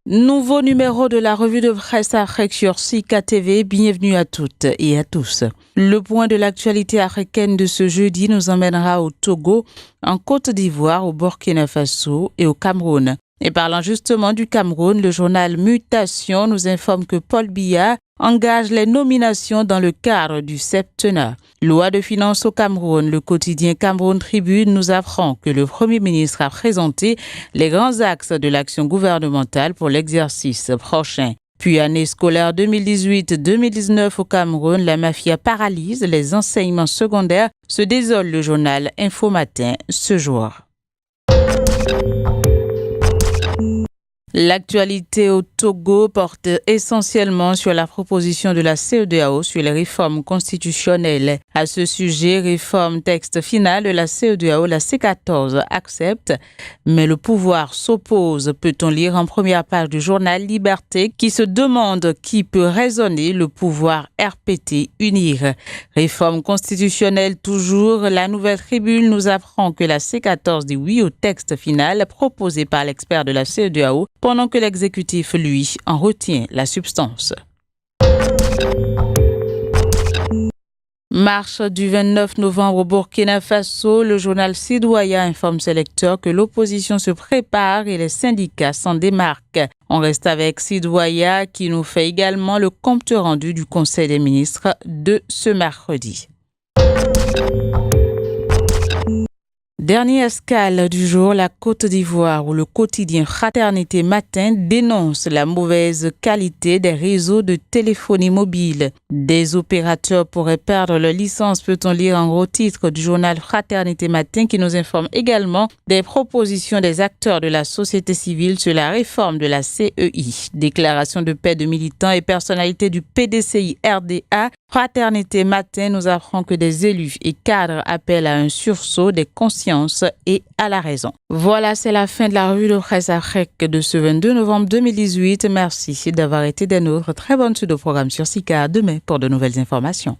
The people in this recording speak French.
Nouveau numéro de la revue de presse afrique sur Sika TV. Bienvenue à toutes et à tous. Le point de l'actualité africaine de ce jeudi nous emmènera au Togo, en Côte d'Ivoire, au Burkina Faso et au Cameroun. Et parlant justement du Cameroun, le journal Mutation nous informe que Paul Biya engage les nominations dans le cadre du septennat. Loi de finances au Cameroun, le quotidien Cameroun Tribune nous apprend que le Premier ministre a présenté les grands axes de l'action gouvernementale pour l'exercice prochain. Puis année scolaire 2018-2019 au Cameroun, la mafia paralyse les enseignements secondaires, se désole le journal Info Matin ce jour. L'actualité au Togo porte essentiellement sur la proposition de la CEDEAO sur les réformes constitutionnelles. À ce sujet, réforme texte final de la CEDEAO, la C14 accepte, mais le pouvoir s'oppose. Peut-on lire en première page du journal Liberté qui se demande qui peut raisonner le pouvoir RPT unir. Réforme constitutionnelle toujours, la Nouvelle Tribune nous apprend que la C14 dit oui au texte final proposé par l'expert de la CEDEAO, pendant que l'exécutif, lui, en retient la substance. Marche du 29 novembre au Burkina Faso, le journal Sidouaya informe ses lecteurs que l'opposition se prépare et les syndicats s'en démarquent. On reste avec Sidouaya qui nous fait également le compte rendu du Conseil des ministres de ce mercredi. Dernière escale du jour, la Côte d'Ivoire, où le quotidien Fraternité Matin dénonce la mauvaise qualité des réseaux de téléphonie mobile. Des opérateurs pourraient perdre leur licence, peut-on lire en gros titre du journal Fraternité Matin qui nous informe également des propositions des acteurs de la société civile sur la réforme de la CEI. Déclaration de paix de militants et personnalités du PDCI RDA. Fraternité Matin nous apprend que des élus et cadres appellent à un sursaut des consciences et à la raison. Voilà, c'est la fin de la revue de presse Afrique de ce 22 novembre 2018. Merci d'avoir été des nôtres. Très bonne suite au programme sur Sika. Demain pour de nouvelles informations.